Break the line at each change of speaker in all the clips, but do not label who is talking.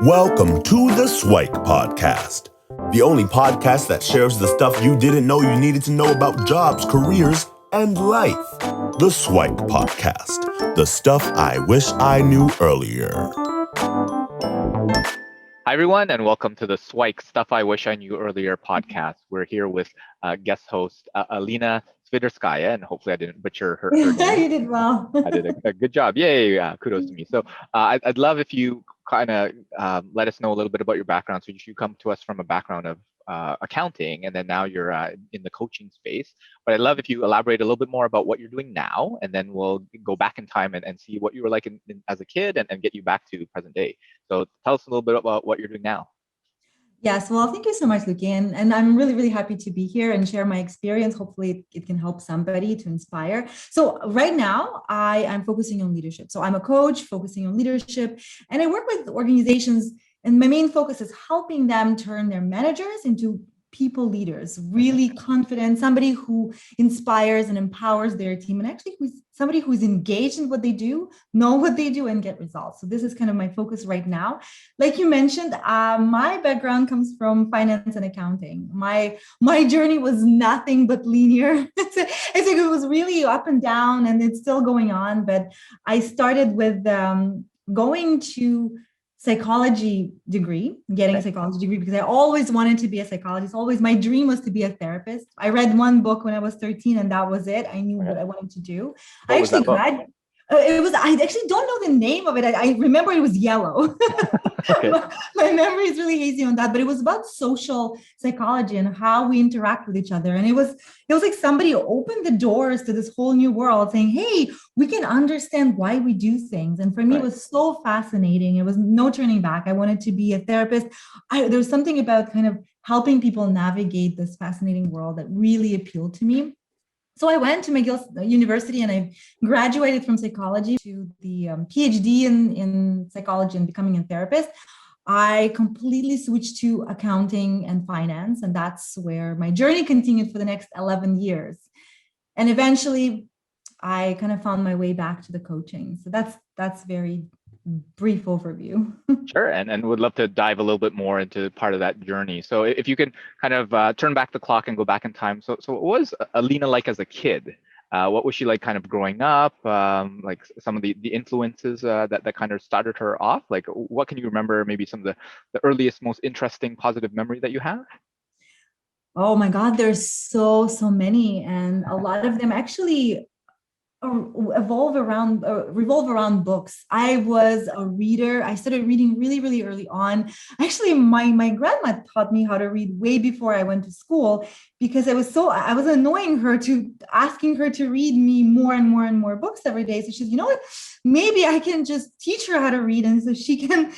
Welcome to the SWIKE podcast, the only podcast that shares the stuff you didn't know you needed to know about jobs, careers, and life. The SWIKE podcast, the stuff I wish I knew earlier.
Hi, everyone, and welcome to the SWIKE Stuff I Wish I Knew Earlier podcast. We're here with guest host Alena Sviderskaia, and hopefully I didn't butcher her name.
You did well.
I did a good job. Yay, kudos to me. So I'd love if you kind of let us know a little bit about your background. So you come to us from a background of accounting, and then now you're in the coaching space. But I'd love if you elaborate a little bit more about what you're doing now, and then we'll go back in time and see what you were like as a kid and get you back to present day. So tell us a little bit about what you're doing now.
Yes, well, thank you so much, Luki. And I'm really, really happy to be here and share my experience. Hopefully it can help somebody to inspire. So right now I am focusing on leadership. So I'm a coach focusing on leadership, and I work with organizations, and my main focus is helping them turn their managers into people leaders, really confident, somebody who inspires and empowers their team, and actually somebody who's engaged in what they do, know what they do, and get results. So this is kind of my focus right now. Like you mentioned, my background comes from finance and accounting. My journey was nothing but linear. I think it was really up and down, and it's still going on. But I started with going to psychology degree, getting a psychology degree, because I always wanted to be a psychologist. Always, my dream was to be a therapist. I read one book when I was 13, and that was it. I knew what I wanted to do. I actually I actually don't know the name of it. I remember it was yellow.
Okay.
My memory is really hazy on that, but it was about social psychology and how we interact with each other. And it was like somebody opened the doors to this whole new world, saying, hey, we can understand why we do things. And for me, it was so fascinating. It was no turning back. I wanted to be a therapist. There was something about kind of helping people navigate this fascinating world that really appealed to me. So I went to McGill University, and I graduated from psychology to the PhD in psychology and becoming a therapist. I completely switched to accounting and finance, and that's where my journey continued for the next 11 years. And eventually, I kind of found my way back to the coaching. So that's very brief overview.
Sure, and would love to dive a little bit more into part of that journey. So if you can kind of turn back the clock and go back in time. So what was Alena like as a kid? What was she like kind of growing up? Like some of the influences that kind of started her off? Like what can you remember, maybe some of the earliest, most interesting, positive memory that you have?
Oh my God, there's so many. And a lot of them actually revolve around books. I was a reader. I started reading really, really early on. Actually, my grandma taught me how to read way before I went to school, because I was annoying her asking her to read me more and more and more books every day. So she's, you know what, maybe I can just teach her how to read, and so she can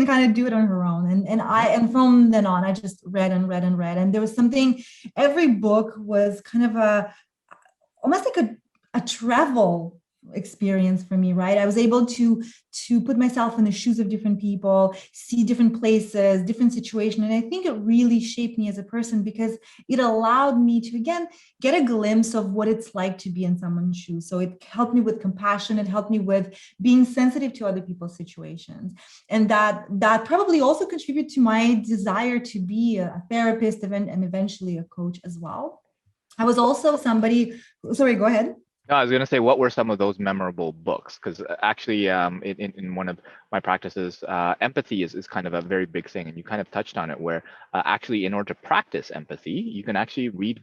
kind of do it on her own. And from then on, I just read and read and read. And there was something, every book was kind of almost like a travel experience for me, right? I was able to put myself in the shoes of different people, see different places, different situations. And I think it really shaped me as a person, because it allowed me to, again, get a glimpse of what it's like to be in someone's shoes. So it helped me with compassion. It helped me with being sensitive to other people's situations. And that probably also contributed to my desire to be a therapist and eventually a coach as well. I was also sorry, go ahead.
No, I was going to say, what were some of those memorable books? Because actually, in one of my practices, empathy is kind of a very big thing, and you kind of touched on it, where actually, in order to practice empathy, you can actually read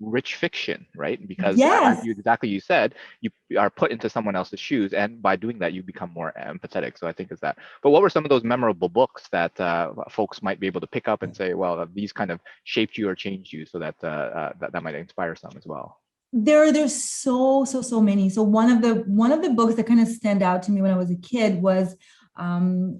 rich fiction, right? Because exactly you said, you are put into someone else's shoes, and by doing that, you become more empathetic. So I think it's that. But what were some of those memorable books that folks might be able to pick up and say, well, these kind of shaped you or changed you, so that that might inspire some as well?
There's so many. So one of the books that kind of stand out to me when I was a kid was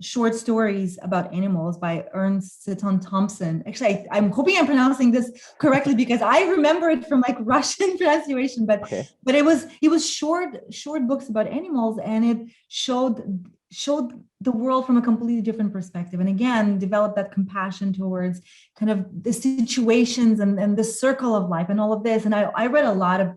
short stories about animals by Ernst Seton Thompson. Actually, I'm hoping I'm pronouncing this correctly, because I remember it from like Russian pronunciation, but it was short books about animals, and it showed the world from a completely different perspective, and again developed that compassion towards kind of the situations and the circle of life and all of this. And I read a lot of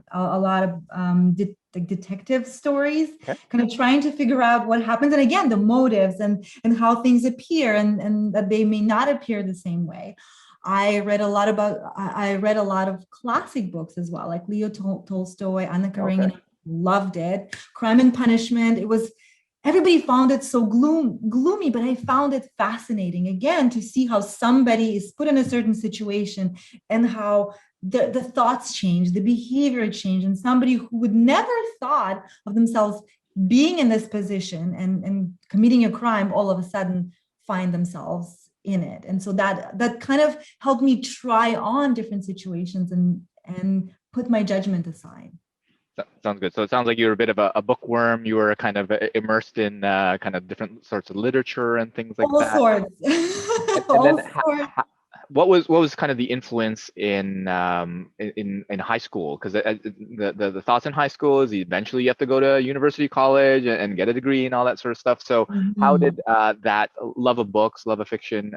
like detective stories,
Okay.
kind of trying to figure out what happens. And again, the motives and how things appear and that they may not appear the same way. I read a lot of classic books as well, like Leo Tolstoy, Anna Karenina.
Okay.
Loved it. Crime and Punishment. It was, everybody found it so gloomy, but I found it fascinating again to see how somebody is put in a certain situation and how the thoughts change, the behavior change, and somebody who would never thought of themselves being in this position and committing a crime all of a sudden find themselves in it. And so that kind of helped me try on different situations and put my judgment aside.
Sounds good. So it sounds like you were a bit of a bookworm. You were kind of immersed in kind of different sorts of literature and things like
All
that.
sorts.
And then
All sorts.
what was kind of the influence in high school? Because the thoughts in high school is eventually you have to go to university, college, and get a degree and all that sort of stuff. So how did that love of books, love of fiction,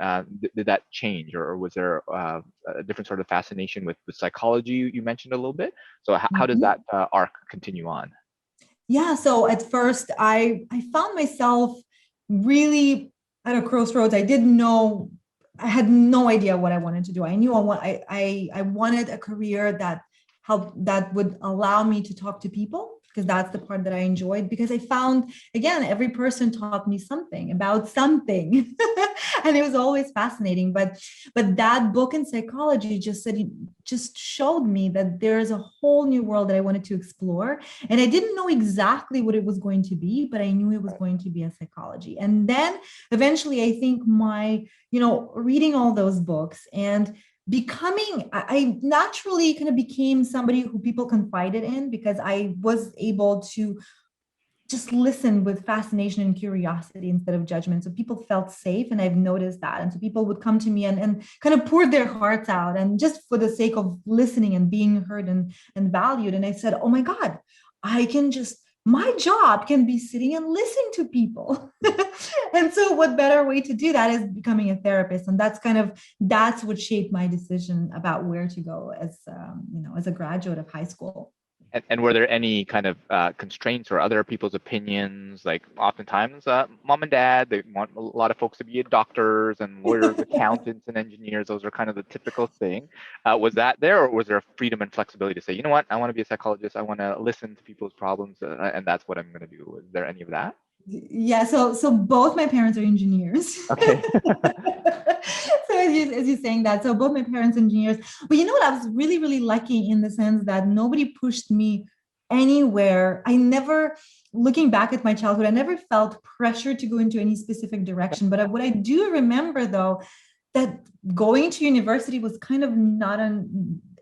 did that change, or was there a different sort of fascination with psychology? You mentioned a little bit. So how does that arc continue on?
Yeah. So at first, I found myself really at a crossroads. I had no idea what I wanted to do. I knew I wanted a career that would allow me to talk to people, because that's the part that I enjoyed, because I found, again, every person taught me something about something. And it was always fascinating. But that book in psychology just showed me that there's a whole new world that I wanted to explore. And I didn't know exactly what it was going to be, but I knew it was going to be a psychology. And then eventually, I think reading all those books and I naturally kind of became somebody who people confided in, because I was able to just listen with fascination and curiosity instead of judgment. So people felt safe, and I've noticed that. And so people would come to me and kind of pour their hearts out, and just for the sake of listening and being heard and valued. And I said, oh my God, my job can be sitting and listening to people. And so what better way to do that is becoming a therapist. And that's what shaped my decision about where to go as a graduate of high school.
And were there any kind of constraints or other people's opinions? Like oftentimes, mom and dad, they want a lot of folks to be doctors and lawyers, accountants and engineers. Those are kind of the typical thing. Was that there, or was there freedom and flexibility to say, you know what, I want to be a psychologist. I want to listen to people's problems, and that's what I'm going to do. Was there any of that?
Yeah, so both my parents are engineers.
Okay.
So as you're saying that, so both my parents are engineers. But you know what? I was really, really lucky in the sense that nobody pushed me anywhere. Looking back at my childhood, I never felt pressure to go into any specific direction. But what I do remember, though, that going to university was kind of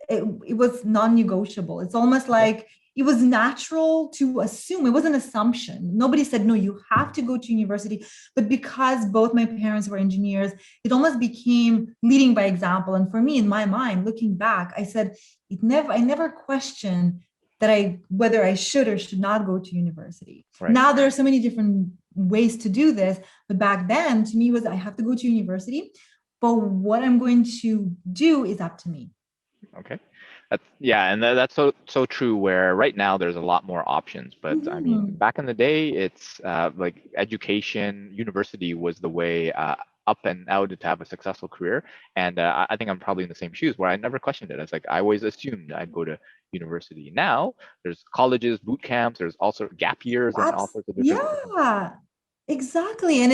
it was non-negotiable. It's almost like it was natural to assume. It was an assumption. Nobody said, no, you have to go to university. But because both my parents were engineers, it almost became leading by example. And for me, in my mind, looking back, I said, I never questioned whether I should or should not go to university. Right. Now there are so many different ways to do this. But back then, to me, I have to go to university. But what I'm going to do is up to me.
Okay. And that's so true, where right now there's a lot more options, but I mean, back in the day, it's like education, university was the way up and out to have a successful career. And I think I'm probably in the same shoes, where I never questioned it. It's like, I always assumed I'd go to university. Now there's colleges, boot camps, there's also gap years and all sorts of different.
Yeah. Exactly. And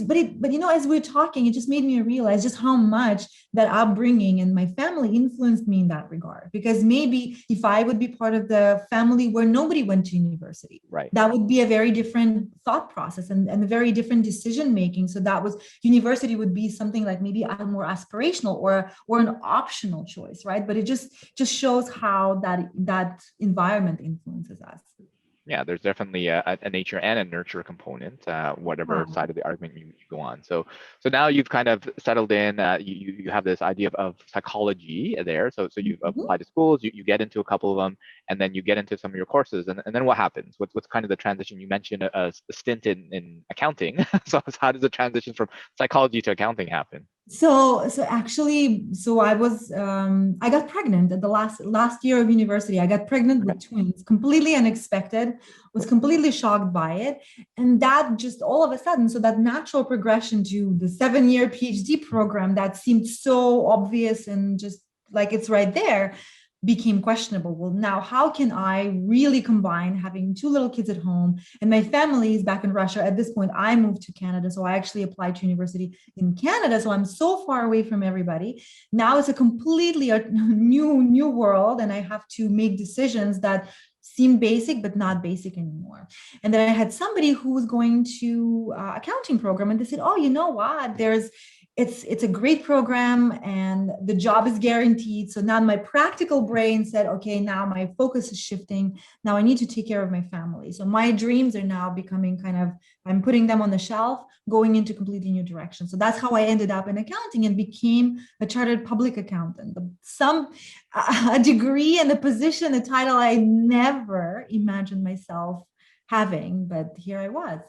but as we're talking, it just made me realize just how much that upbringing and my family influenced me in that regard. Because maybe if I would be part of the family where nobody went to university, right, that would be a very different thought process and a very different decision making. So university would be something like maybe a more aspirational or an optional choice, right? But it just shows how that environment influences us.
Yeah, there's definitely a nature and a nurture component, whatever side of the argument you go on. So now you've kind of settled in. You have this idea of psychology there. So you've applied to schools. You get into a couple of them, and then you get into some of your courses. And then what happens? What's kind of the transition? You mentioned a stint in accounting. So how does the transition from psychology to accounting happen?
So actually, I got pregnant at the last year of university. I got pregnant
Okay.
with twins, completely unexpected, was completely shocked by it. And that just all of a sudden, so that natural progression to the 7-year PhD program that seemed so obvious and just like it's right there became questionable. Well, now how can I really combine having two little kids at home and my family is back in Russia? At this point, I moved to Canada. So I actually applied to university in Canada. So I'm so far away from everybody. Now it's a completely new world, and I have to make decisions that seem basic but not basic anymore. And then I had somebody who was going to accounting program, and they said, "Oh, you know what? It's a great program and the job is guaranteed." So now my practical brain said, okay, now my focus is shifting. Now I need to take care of my family. So my dreams are now becoming kind of, I'm putting them on the shelf, going into completely new direction. So that's how I ended up in accounting and became a chartered public accountant. A degree and a position, a title I never imagined myself having, but here I was.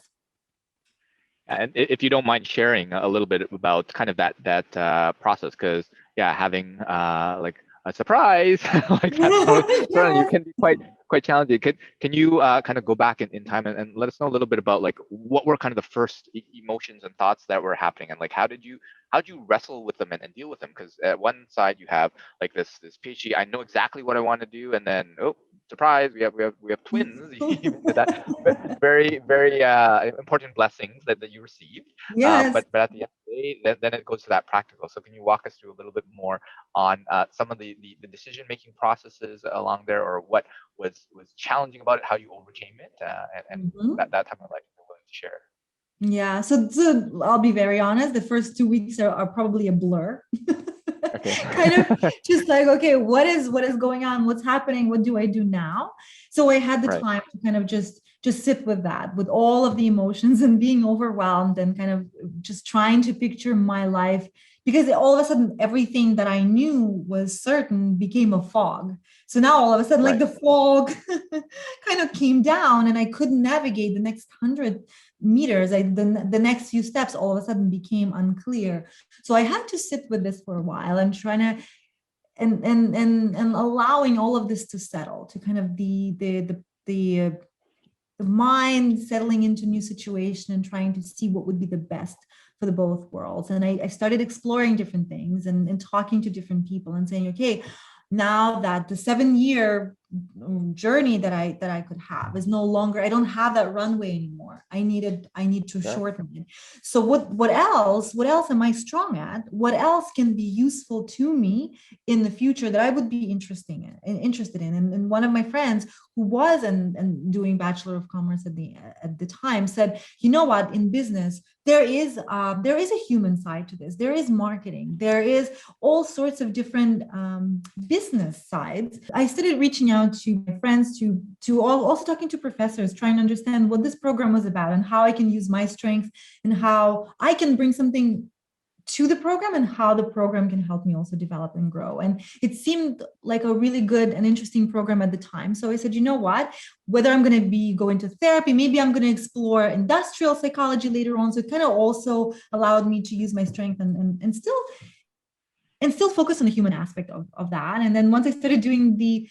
And if you don't mind sharing a little bit about kind of that process, because yeah, having like a surprise like that thrown at you
Yes.
can be quite challenging. Can you kind of go back in time and let us know a little bit about like what were kind of the first emotions and thoughts that were happening, and like how did you wrestle with them and deal with them? Because at one side you have like this PhD, I know exactly what I want to do, and then oh, surprise, we have twins. Even to that very important blessings that you received.
Yes.
But at the end of the day, then it goes to that practical. So can you walk us through a little bit more on some of the decision making processes along there, or what was challenging about it, how you overcame it, and
Mhm.
that type of life you're willing to share?
Yeah, so I'll be very honest. The first 2 weeks are probably a blur.
Okay.
Kind of just like, okay, what is going on? What's happening? What do I do now? So I had the
Right.
time to kind of just sit with that, with all of the emotions and being overwhelmed and kind of just trying to picture my life, because all of a sudden everything that I knew was certain became a fog. So now all of a sudden, like
Right.
the fog kind of came down and I couldn't navigate the next 100 meters. The next few steps all of a sudden became unclear. So I had to sit with this for a while and trying to and allowing all of this to settle, to kind of the mind settling into new situation and trying to see what would be the best for the both worlds. And I started exploring different things and talking to different people and saying, okay, now that the 7-year journey that I could have is no longer, I don't have that runway anymore. I need to
Sure.
shorten it. So what else am I strong at? What else can be useful to me in the future that I would be interested in? And one of my friends who was and doing Bachelor of Commerce at the time said, you know what, in business there is a human side to this. There is marketing. There is all sorts of different business sides. I started reaching out to my friends, also talking to professors, trying to understand what this program was about and how I can use my strengths and how I can bring something to the program and how the program can help me also develop and grow. And it seemed like a really good and interesting program at the time. So I said, you know what, whether I'm going to go into therapy, maybe I'm going to explore industrial psychology later on. So it kind of also allowed me to use my strength and still focus on the human aspect of that. And then once I started doing the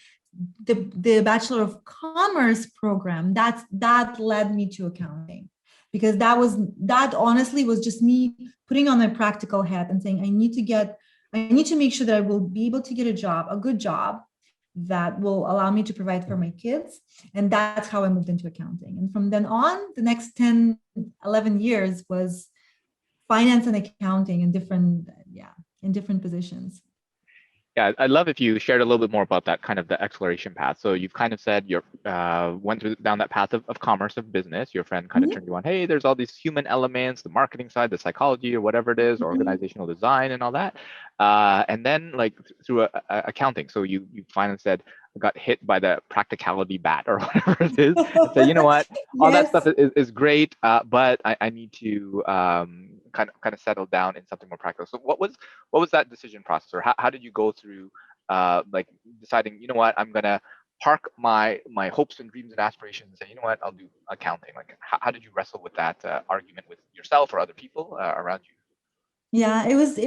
Bachelor of Commerce program, that led me to accounting, because that honestly was just me putting on my practical hat and saying, I need to make sure that I will be able to get a good job that will allow me to provide for my kids. And that's how I moved into accounting. And from then on, the next 10, 11 years was finance and accounting in different positions.
Yeah, I'd love if you shared a little bit more about that kind of the exploration path. So you've kind of said you went down that path of commerce, of business. Your friend kind of
Mhm.
turned you on, hey, there's all these human elements, the marketing side, the psychology or whatever it is,
Mhm.
organizational design and all that. And then like through accounting. So you finally said, got hit by the practicality bat or whatever it is, and say, you know what, all that
Yes.
stuff is great, but I need to kind of settle down in something more practical. So what was that decision process, or how did you go through like deciding, you know what, I'm gonna park my hopes and dreams and aspirations and say, you know what, I'll do accounting? Like how did you wrestle with that argument with yourself or other people around you?
Yeah, it was,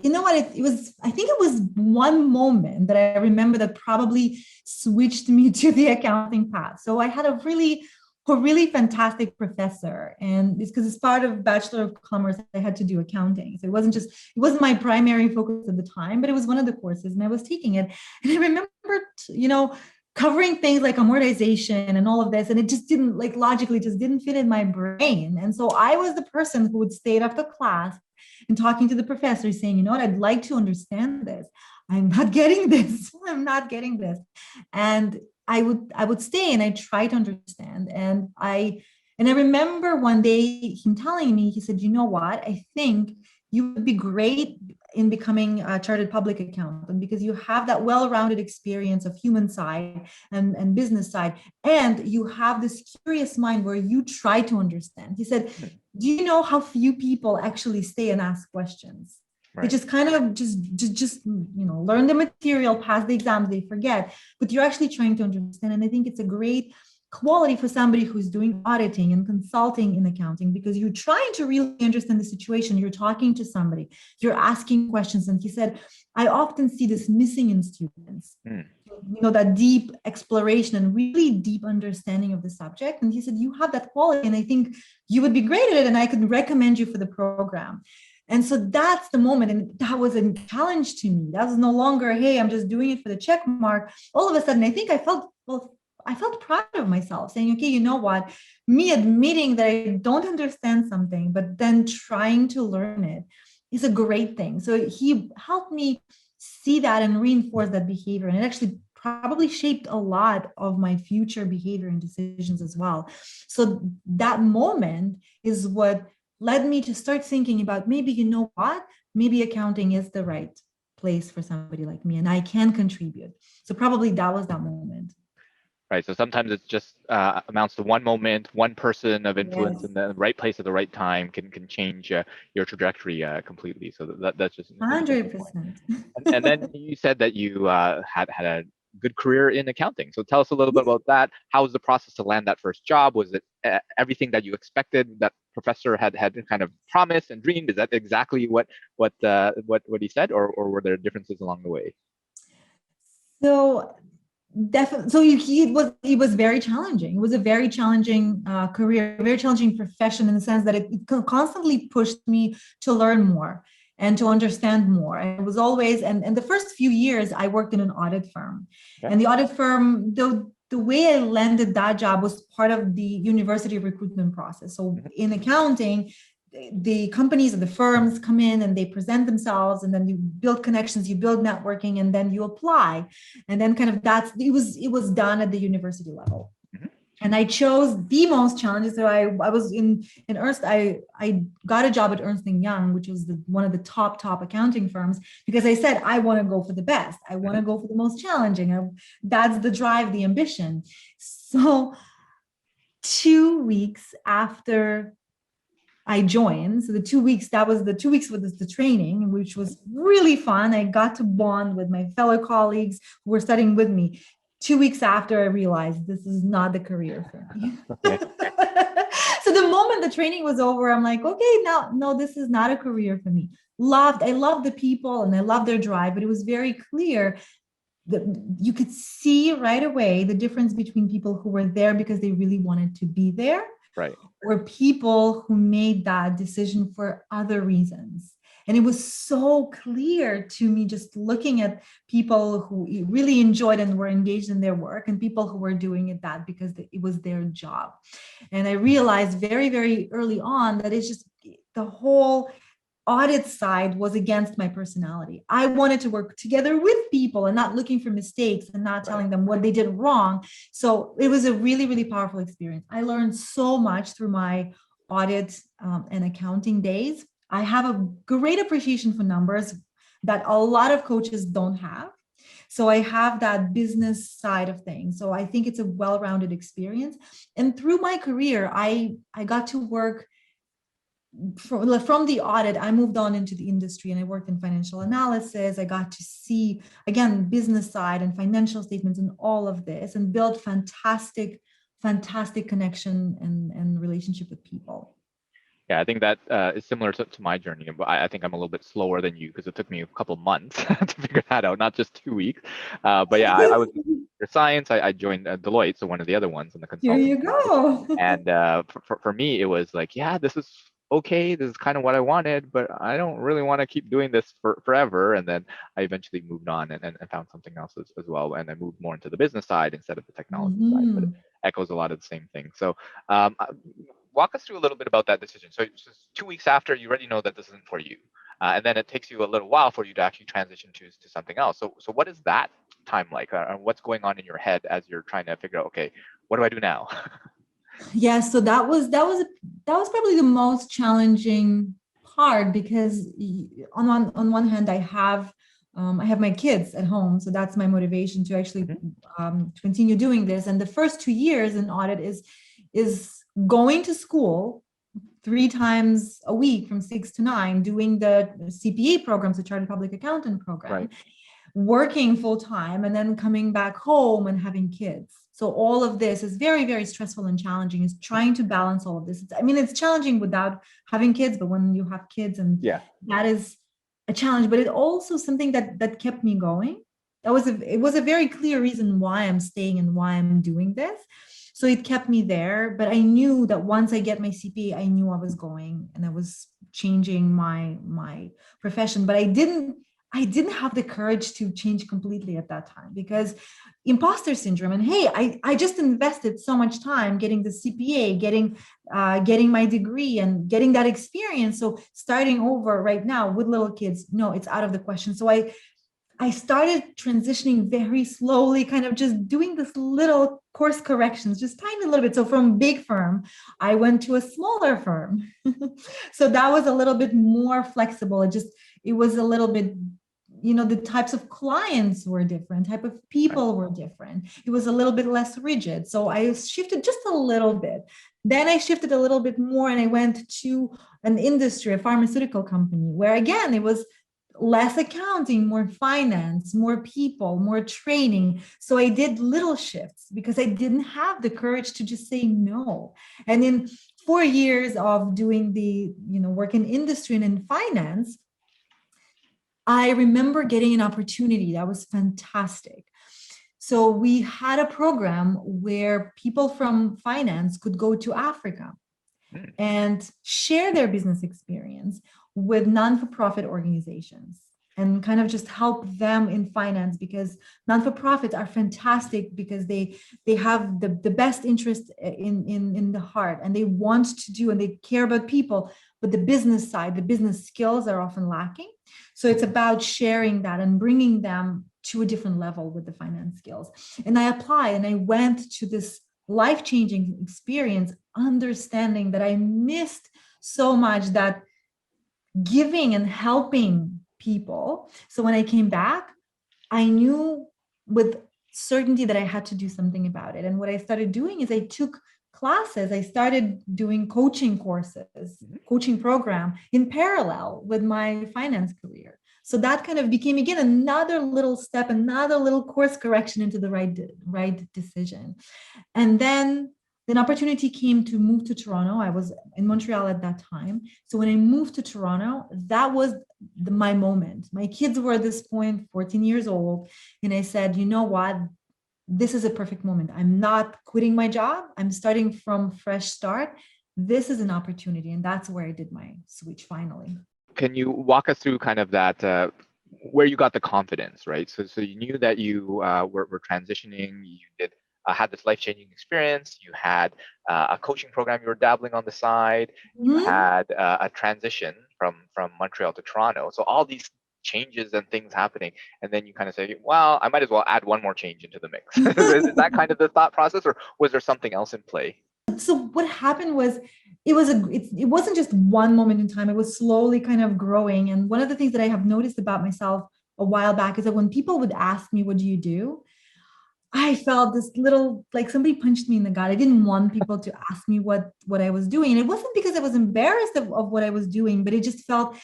you know what, it was, I think it was one moment that I remember that probably switched me to the accounting path. So I had a really fantastic professor, and it's because it's part of Bachelor of Commerce, I had to do accounting. So it wasn't my primary focus at the time, but it was one of the courses and I was taking it. And I remember, covering things like amortization and all of this, and it just didn't, like, logically just didn't fit in my brain. And so I was the person who would stay after class and talking to the professor saying, you know what, I'd like to understand this. I'm not getting this. I'm not getting this. And I would stay and I try to understand. And I remember one day him telling me, he said, you know what, I think you would be great in becoming a chartered public accountant because you have that well-rounded experience of human side and business side. And you have this curious mind where you try to understand. He said, do you know how few people actually stay and ask questions? They
Right.
just kind of just learn the material, pass the exams, they forget. But you're actually trying to understand. And I think it's a great quality for somebody who's doing auditing and consulting in accounting, because you're trying to really understand the situation. You're talking to somebody, you're asking questions. And he said, I often see this missing in students. That deep exploration and really deep understanding of the subject. And he said, you have that quality, and I think you would be great at it, and I could recommend you for the program. And so that's the moment. And that was a challenge to me. That was no longer, hey, I'm just doing it for the check mark. All of a sudden, I think I felt proud of myself, saying, okay, you know what? Me admitting that I don't understand something, but then trying to learn it is a great thing. So he helped me see that and reinforce that behavior. And it actually probably shaped a lot of my future behavior and decisions as well. So that moment is what led me to start thinking about, maybe, you know what, maybe accounting is the right place for somebody like me and I can contribute. So probably that was that moment.
Right. So sometimes it's just amounts to one moment, one person of influence in the right place at the right time can change your trajectory completely. So that's just an interesting point.
100%.
And then you said that you had a good career in accounting. So tell us a little bit about that. How was the process to land that first job? Was it everything that you expected, that professor had kind of promised and dreamed? Is that exactly what he said, or were there differences along the way?
So definitely. So it was very challenging. It was a very challenging career, very challenging profession, in the sense that it constantly pushed me to learn more and to understand more. And it was always, and the first few years I worked in an audit firm. Okay. And the audit firm, the way I landed that job was part of the university recruitment process. So in accounting, the companies or the firms come in and they present themselves, and then you build connections, you build networking, and then you apply. And then kind of it was done at the university level. And I chose the most challenging. So I was in Ernst. I got a job at Ernst & Young, which was one of the top accounting firms, because I said, I want to go for the best. I want to go for the most challenging. That's the drive, the ambition. So 2 weeks after I joined, so the 2 weeks, that was the 2 weeks with the training, which was really fun. I got to bond with my fellow colleagues who were studying with me. 2 weeks after, I realized this is not the career for me. So the moment the training was over, I'm like, okay, no, this is not a career for me. I loved the people and I loved their drive, but it was very clear that you could see right away the difference between people who were there because they really wanted to be there, right, or people who made that decision for other reasons. And it was so clear to me just looking at people who really enjoyed and were engaged in their work, and people who were doing that because it was their job. And I realized very, very early on that it's just the whole audit side was against my personality. I wanted to work together with people and not looking for mistakes and not telling them what they did wrong. So it was a really, really powerful experience. I learned so much through my audit and accounting days. I have a great appreciation for numbers that a lot of coaches don't have. So I have that business side of things. So I think it's a well-rounded experience. And through my career, I got to work from the audit. I moved on into the industry and I worked in financial analysis. I got to see, again, business side and financial statements and all of this, and build fantastic connection and relationship with people.
Yeah, I think that is similar to my journey. But I think I'm a little bit slower than you because it took me a couple months to figure that out, not just 2 weeks. But yeah, I was for science. I joined Deloitte, so one of the other ones on the
Here
consulting
you
side.
go.
And for me, it was like, yeah, this is okay. This is kind of what I wanted, but I don't really want to keep doing this forever. And then I eventually moved on and found something else as well. And I moved more into the business side instead of the technology side. But it
Mhm.
echoes a lot of the same thing. So walk us through a little bit about that decision. So just 2 weeks after, you already know that this isn't for you. And then it takes you a little while for you to actually transition to something else. So what is that time like? What's going on in your head as you're trying to figure out, okay, what do I do now?
Yeah, so that was probably the most challenging part because on one hand I have my kids at home, so that's my motivation to actually continue doing this. And the first 2 years in audit is going to school 3 times a week from 6 to 9, doing the CPA programs, the Chartered Public Accountant program,
Right.
working full time, and then coming back home and having kids. So all of this is very, very stressful and challenging. Is trying to balance all of this. It's challenging without having kids, but when you have kids, and
Yeah.
that is a challenge. But it also something that kept me going. It was a very clear reason why I'm staying and why I'm doing this. So it kept me there. But I knew that once I get my CPA, I knew I was going and I was changing my profession. But I didn't have the courage to change completely at that time because imposter syndrome. And hey, I just invested so much time getting the CPA, getting my degree and getting that experience. So starting over right now with little kids, no, it's out of the question. So I started transitioning very slowly, kind of just doing this little course corrections, just tiny little bit. So from big firm, I went to a smaller firm. So that was a little bit more flexible. It was a little bit, the types of clients were different, type of people were different. It was a little bit less rigid. So I shifted just a little bit. Then I shifted a little bit more and I went to an industry, a pharmaceutical company, where again, it was less accounting, more finance, more people, more training. So I did little shifts because I didn't have the courage to just say no. And in 4 years of doing the, work in industry and in finance, I remember getting an opportunity that was fantastic. So we had a program where people from finance could go to Africa and share their business experience with non-for-profit organizations and kind of just help them in finance, because non-for-profits are fantastic because they have the best interest in the heart, and they want to do and they care about people, but the business side, the business skills are often lacking. So it's about sharing that and bringing them to a different level with the finance skills. And I applied and I went to this life-changing experience, understanding that I missed so much, that giving and helping people. So when I came back, I knew with certainty that I had to do something about it. And what I started doing is I took classes. I started doing coaching courses, coaching program in parallel with my finance career. So that kind of became, again, another little step, another little course correction into the right decision. And then an opportunity came to move to Toronto. I was in Montreal at that time. So when I moved to Toronto, that was my moment. My kids were at this point 14 years old. And I said, you know what? This is a perfect moment. I'm not quitting my job. I'm starting from fresh start. This is an opportunity. And that's where I did my switch finally.
Can you walk us through kind of that, where you got the confidence, right? So you knew that you were transitioning, you had this life-changing experience, you had a coaching program you were dabbling on the side, you had a transition from Montreal to Toronto. So all these changes and things happening, and then you kind of say, well, I might as well add one more change into the mix. Is that kind of the thought process, or was there something else in play?
So what happened was, it wasn't just one moment in time. It was slowly kind of growing. And one of the things that I have noticed about myself a while back is that when people would ask me, what do you do? I felt this little, like somebody punched me in the gut. I didn't want people to ask me what I was doing. And it wasn't because I was embarrassed of what I was doing, but it just felt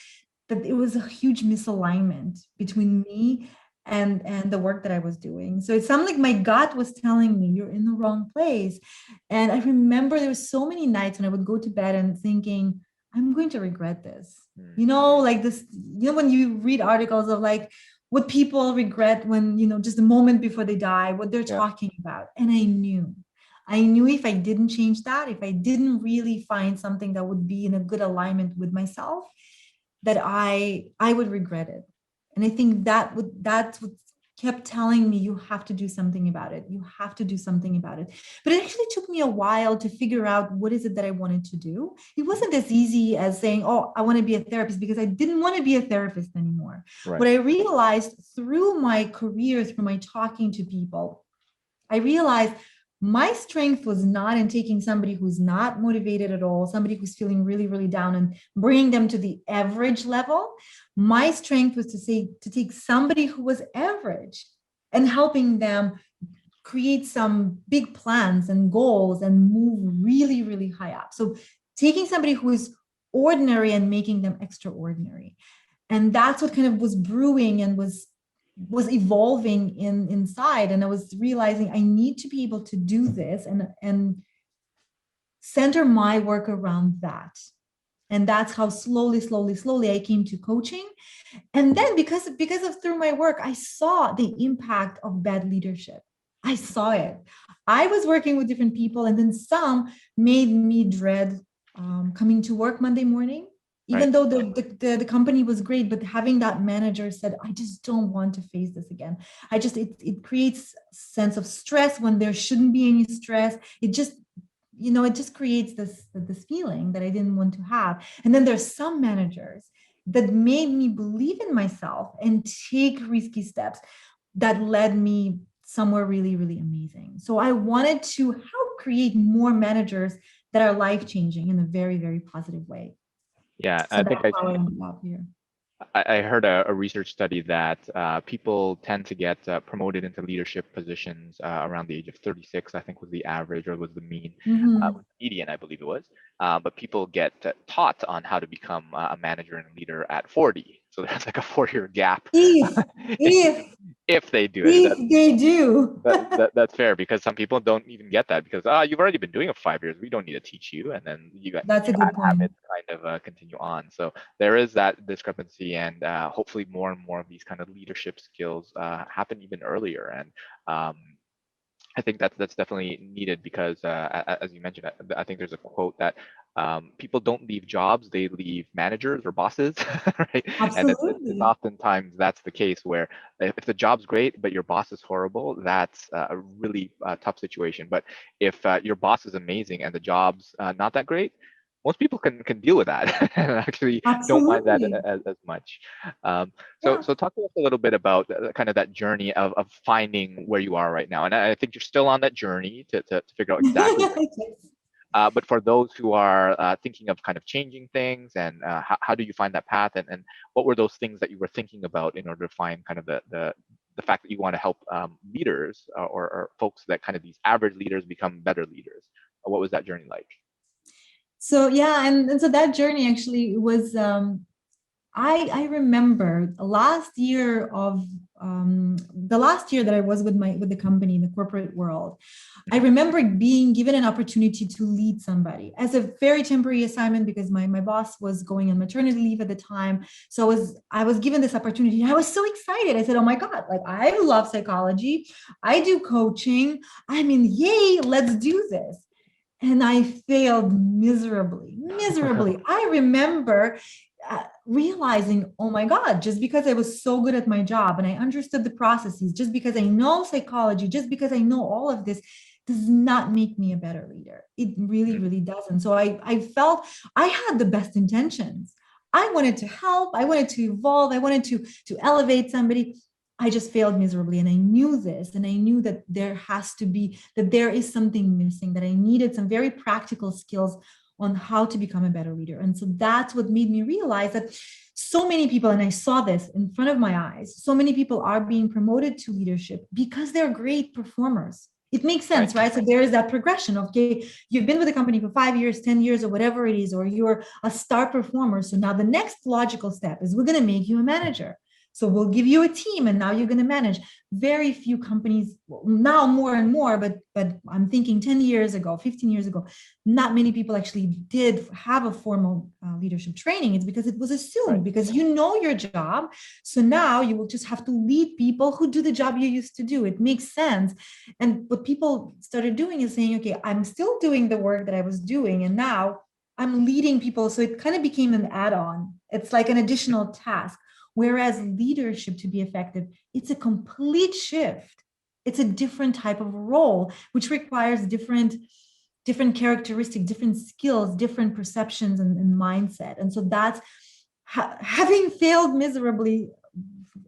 that it was a huge misalignment between me and the work that I was doing. So it sounded like my gut was telling me, you're in the wrong place. And I remember there were so many nights when I would go to bed and thinking, I'm going to regret this.
Mm.
Like this, when you read articles of like what people regret when, just a moment before they die, what they're
Yeah.
talking about. And I knew if I didn't change that, if I didn't really find something that would be in a good alignment with myself, that I would regret it. And I think that's what kept telling me, you have to do something about it. You have to do something about it. But it actually took me a while to figure out what is it that I wanted to do. It wasn't as easy as saying, oh, I want to be a therapist, because I didn't want to be a therapist anymore.
Right.
What I realized through my career, through my talking to people, I realized my strength was not in taking somebody who's not motivated at all, somebody who's feeling really, really down, and bringing them to the average level. My strength was to take somebody who was average and helping them create some big plans and goals and move really, really high up. So taking somebody who is ordinary and making them extraordinary. And that's what kind of was brewing and was evolving inside. And I was realizing I need to be able to do this and center my work around that. And that's how slowly I came to coaching. And then because of through my work, I saw the impact of bad leadership. I saw it. I was working with different people, and then some made me dread coming to work Monday morning. Even though the company was great, but having that manager said, I just don't want to face this again. It creates a sense of stress when there shouldn't be any stress. It just creates this feeling that I didn't want to have. And then there's some managers that made me believe in myself and take risky steps that led me somewhere really, really amazing. So I wanted to help create more managers that are life-changing in a very, very positive way.
Yeah,
So that's how I ended up here.
I heard a research study that people tend to get promoted into leadership positions around the age of 36, I think was the average, or was the mean, was the median, I believe it was. But people get taught on how to become a manager and a leader at 40. So there's like a 4-year gap. If they do it.
If they do.
That's fair, because some people don't even get that, because you've already been doing it 5 years. We don't need to teach you, and then you got
That's a good point.
Habits kind of continue on. So there is that discrepancy, and hopefully more and more of these kind of leadership skills happen even earlier. And I think that's definitely needed, because as you mentioned, I think there's a quote that people don't leave jobs, they leave managers or bosses, right?
Absolutely.
And it's oftentimes that's the case, where if the job's great but your boss is horrible, that's a really tough situation. But if your boss is amazing and the job's not that great, most people can deal with that and actually don't mind that as much. So talk to us a little bit about kind of that journey of finding where you are right now. And I think you're still on that journey to figure out exactly. But for those who are thinking of kind of changing things, and how do you find that path, and what were those things that you were thinking about in order to find kind of the fact that you want to help leaders or folks that kind of these average leaders become better leaders? What was that journey like?
So and so that journey actually was I remember the last year that I was with the company in the corporate world. I remember being given an opportunity to lead somebody as a very temporary assignment, because my boss was going on maternity leave at the time. So I was given this opportunity. I was so excited. I said, oh my God, like I love psychology. I do coaching. I mean, yay, let's do this. And I failed miserably. I remember realizing, oh my God, just because I was so good at my job and I understood the processes, just because I know psychology, just because I know all of this, does not make me a better leader. It really, really doesn't. So I felt I had the best intentions. I wanted to help. I wanted to evolve. I wanted to elevate somebody. I just failed miserably. And I knew this, and I knew that there is something missing, that I needed some very practical skills on how to become a better leader. And so that's what made me realize that so many people, and I saw this in front of my eyes, so many people are being promoted to leadership because they're great performers. It makes sense, right? So there is that progression. Okay, you've been with the company for 5 years, 10 years, or whatever it is, or you're a star performer. So now the next logical step is we're going to make you a manager. So we'll give you a team and now you're going to manage. Very few companies now, more and more, but I'm thinking 10 years ago, 15 years ago, not many people actually did have a formal leadership training. It's because it was assumed, because you know your job. So now you will just have to lead people who do the job you used to do. It makes sense. And what people started doing is saying, okay, I'm still doing the work that I was doing, and now I'm leading people. So it kind of became an add-on. It's like an additional task. Whereas leadership, to be effective, it's a complete shift. It's a different type of role, which requires different characteristics, different skills, different perceptions and mindset. And so that's having failed miserably.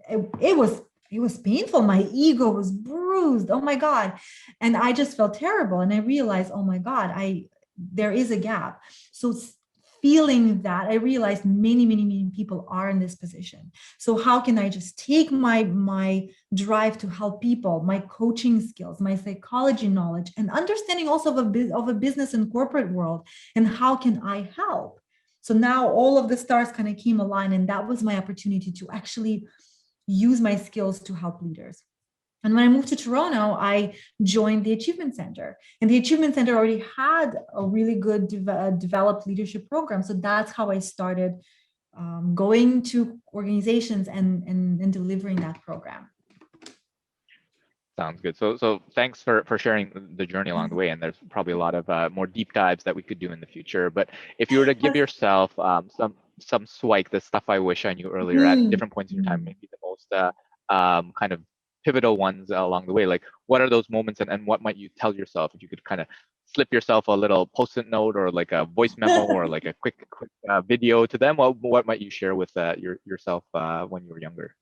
It was painful. My ego was bruised. Oh my God. And I just felt terrible. And I realized, oh my God, there is a gap. So feeling that, I realized many people are in this position. So how can I just take my drive to help people, my coaching skills, my psychology knowledge, and understanding also of a business and corporate world, and how can I help? So now all of the stars kind of came aligned, and that was my opportunity to actually use my skills to help leaders. And when I moved to Toronto, I joined the Achievement Center. And the Achievement Center already had a really good developed leadership program. So that's how I started going to organizations and delivering that program.
Sounds good. So thanks for sharing the journey along the way. And there's probably a lot of more deep dives that we could do in the future. But if you were to give yourself some SWIKE, the stuff I wish I knew earlier at different points in your time, maybe the most kind of pivotal ones along the way, like what are those moments, and what might you tell yourself if you could kind of slip yourself a little post-it note or like a voice memo or like a quick video to them? What might you share with yourself when you were younger?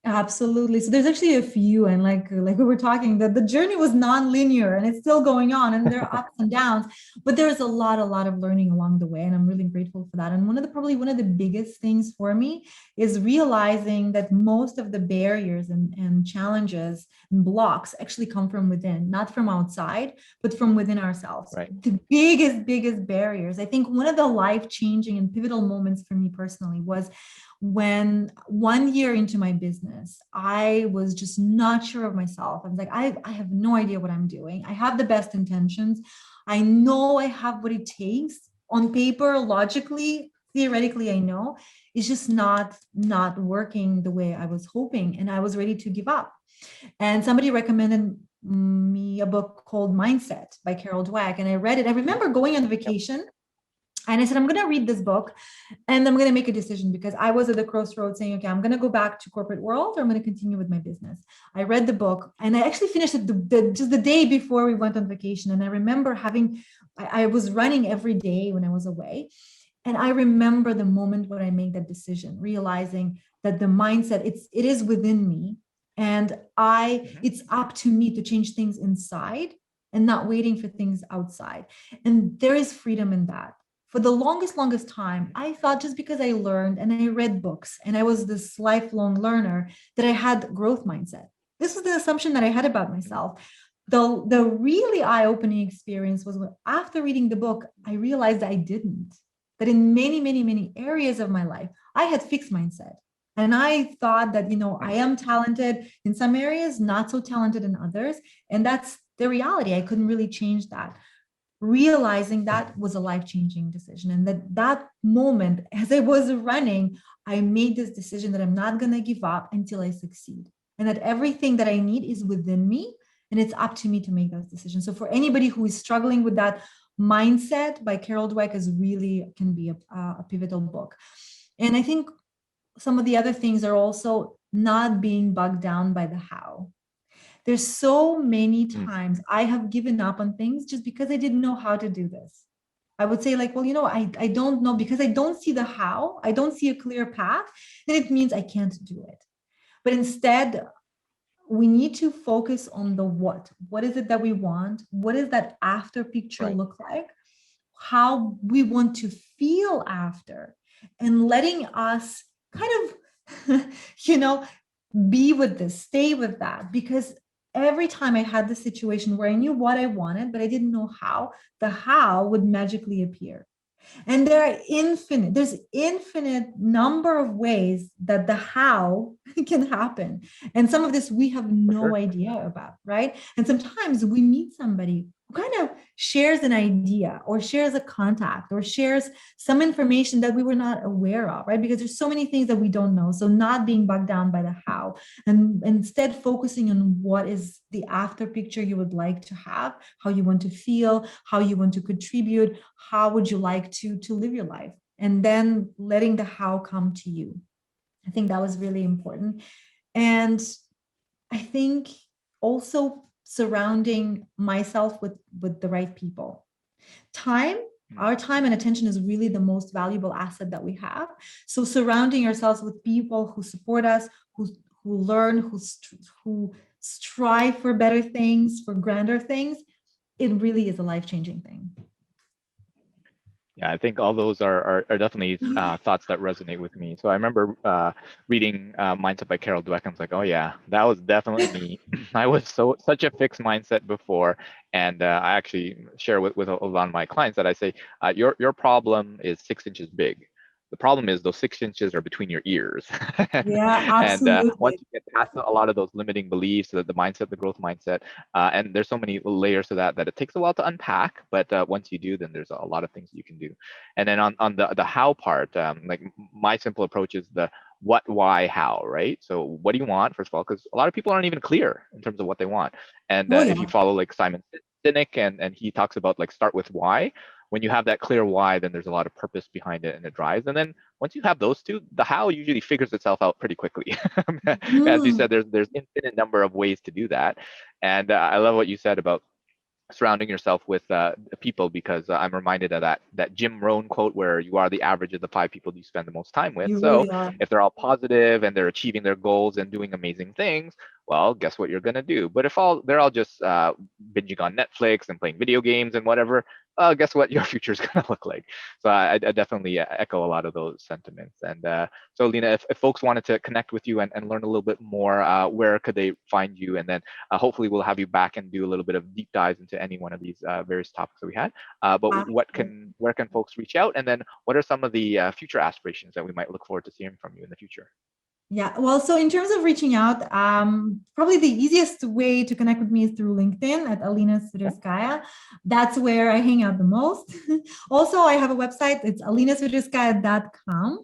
Absolutely. So there's actually a few, and like we were talking, that the journey was non-linear and it's still going on, and there are ups and downs, but there's a lot of learning along the way, and I'm really grateful for that. And probably one of the biggest things for me is realizing that most of the barriers and challenges and blocks actually come from within, not from outside, but from within ourselves.
Right.
The biggest barriers. I think one of the life-changing and pivotal moments for me personally was when 1 year into my business, I was just not sure of myself. I was like, I have no idea what I'm doing. I have the best intentions. I know I have what it takes on paper, logically, theoretically, I know. It's just not working the way I was hoping. And I was ready to give up. And somebody recommended me a book called Mindset by Carol Dweck. And I read it. I remember going on vacation. And I said, I'm going to read this book and I'm going to make a decision, because I was at the crossroads saying, okay, I'm going to go back to corporate world, or I'm going to continue with my business. I read the book and I actually finished it just the day before we went on vacation. And I remember I was running every day when I was away. And I remember the moment when I made that decision, realizing that the mindset, it is within me, and it's up to me to change things inside and not waiting for things outside. And there is freedom in that. For the longest time, I thought just because I learned and I read books and I was this lifelong learner that I had growth mindset. This was the assumption that I had about myself. The really eye-opening experience was when, after reading the book, I realized I didn't. That in many areas of my life, I had fixed mindset. And I thought that, I am talented in some areas, not so talented in others. And that's the reality. I couldn't really change that. Realizing that was a life-changing decision. And that moment, as I was running, I made this decision that I'm not going to give up until I succeed. And that everything that I need is within me. And it's up to me to make those decisions. So for anybody who is struggling with that, Mindset by Carol Dweck can be a pivotal book. And I think some of the other things are also not being bogged down by the how. There's so many times I have given up on things just because I didn't know how to do this. I would say like, well, I don't know, because I don't see the how, I don't see a clear path, then it means I can't do it. But instead, we need to focus on the what. What is it that we want? What does that after picture look like? How we want to feel after, and letting us kind of, be with this, stay with that. Because every time I had this situation where I knew what I wanted, but I didn't know how, the how would magically appear. And there's infinite number of ways that the how can happen. And some of this we have
For
no
sure.
idea about, right? And sometimes we meet somebody who kind of shares an idea or shares a contact or shares some information that we were not aware of, right? Because there's so many things that we don't know. So not being bogged down by the how and instead focusing on what is the after picture you would like to have, how you want to feel, how you want to contribute, how would you like to live your life, and then letting the how come to you. I think that was really important. And I think also surrounding myself with the right people. Time, our time and attention is really the most valuable asset that we have. So surrounding ourselves with people who support us, who learn, who strive for better things, for grander things, it really is a life-changing thing.
Yeah, I think all those are definitely thoughts that resonate with me. So I remember reading Mindset by Carol Dweck. I was like, oh yeah, that was definitely me. I was such a fixed mindset before, and I actually share with a lot of my clients that I say, your problem is 6 inches big. The problem is those 6 inches are between your ears.
Yeah,
And once
absolutely.
you get past a lot of those limiting beliefs, the mindset, the growth mindset, and there's so many layers to that it takes a while to unpack. But once you do, then there's a lot of things you can do. And then on the how part, like my simple approach is the what, why, how, right? So what do you want, first of all? Because a lot of people aren't even clear in terms of what they want. And
Oh
if you
yeah.
follow like Simon Sinek, and he talks about like start with why. When you have that clear why, then there's a lot of purpose behind it and it drives. And then once you have those two, the how usually figures itself out pretty quickly. As you
Mm.
said, there's infinite number of ways to do that. And I love what you said about surrounding yourself with people, because I'm reminded of that Jim Rohn quote where you are the average of the 5 people you spend the most time with.
You
So
really are.
if they're all positive and they're achieving their goals and doing amazing things, well, guess what you're gonna do? But if they're all just binging on Netflix and playing video games and whatever, guess what your future is gonna look like? So I definitely echo a lot of those sentiments. And so Alena, if folks wanted to connect with you and learn a little bit more, where could they find you? And then hopefully we'll have you back and do a little bit of deep dives into any one of these various topics that we had. But where can folks reach out? And then what are some of the future aspirations that we might look forward to hearing from you in the future?
Yeah, well, so in terms of reaching out, probably the easiest way to connect with me is through LinkedIn at Alena Sviderskaia. That's where I hang out the most. Also, I have a website, it's alenasviderskaia.com.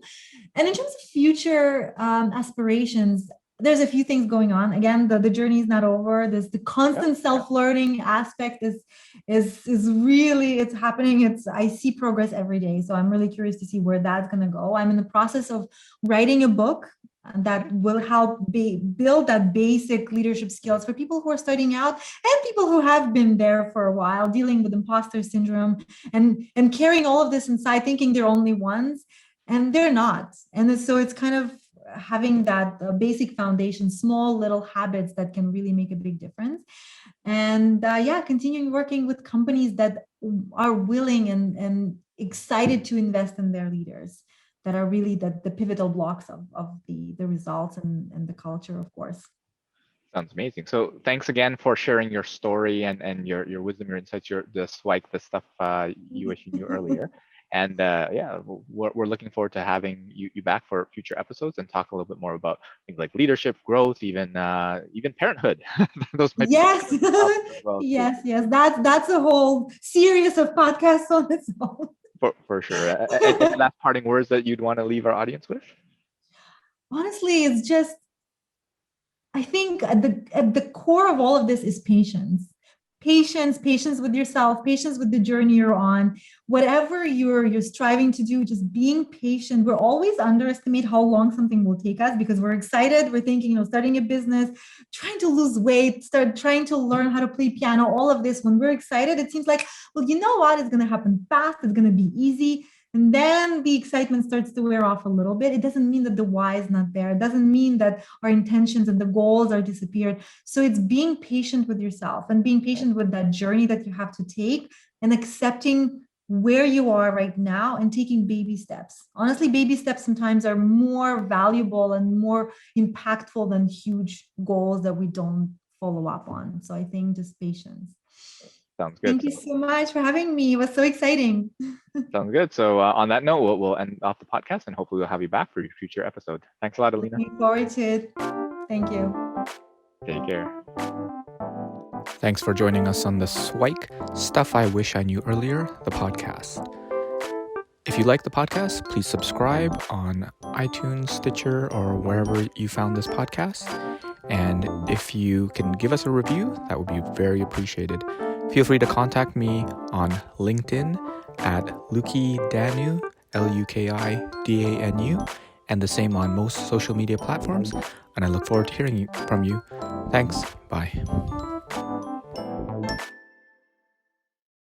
And in terms of future aspirations, there's a few things going on. Again, the journey is not over. There's the constant self-learning aspect is really, it's happening. I see progress every day. So I'm really curious to see where that's going to go. I'm in the process of writing a book that will help build that basic leadership skills for people who are starting out and people who have been there for a while, dealing with imposter syndrome and carrying all of this inside, thinking they're only ones, and they're not. And so it's kind of having that basic foundation, small little habits that can really make a big difference. And continuing working with companies that are willing and excited to invest in their leaders, that are really the pivotal blocks of the results and the culture, of course.
Sounds amazing. So thanks again for sharing your story and your wisdom, your insights, the SWIKE, the stuff you wish you knew earlier. And we're looking forward to having you back for future episodes and talk a little bit more about things like leadership, growth, even parenthood. Those might be
Yes.
as well.
Yes, that's a whole series of podcasts on its own.
For sure. Any last parting words that you'd want to leave our audience with?
Honestly, it's just, I think at the core of all of this is patience. Patience with yourself, patience with the journey you're on. Whatever you're striving to do, just being patient. We're always underestimate how long something will take us because we're excited. We're thinking, starting a business, trying to lose weight, start trying to learn how to play piano, all of this. When we're excited, it seems like, well, you know what? It's going to happen fast. It's going to be easy. And then the excitement starts to wear off a little bit. It doesn't mean that the why is not there. It doesn't mean that our intentions and the goals are disappeared. So it's being patient with yourself and being patient with that journey that you have to take and accepting where you are right now and taking baby steps. Honestly, baby steps sometimes are more valuable and more impactful than huge goals that we don't follow up on. So I think just patience.
Sounds good.
Thank you so much for having me. It was so exciting.
Sounds good. So on that note, we'll end off the podcast, and hopefully we'll have you back for your future episode. Thanks a lot, Alena.
Looking forward to it. Thank you.
Take care.
Thanks for joining us on the SWIKE Stuff I Wish I Knew Earlier, the podcast. If you like the podcast, please subscribe on iTunes, Stitcher, or wherever you found this podcast. And if you can give us a review, that would be very appreciated. Feel free to contact me on LinkedIn at Lukidanu, Lukidanu, and the same on most social media platforms. And I look forward to hearing from you. Thanks. Bye.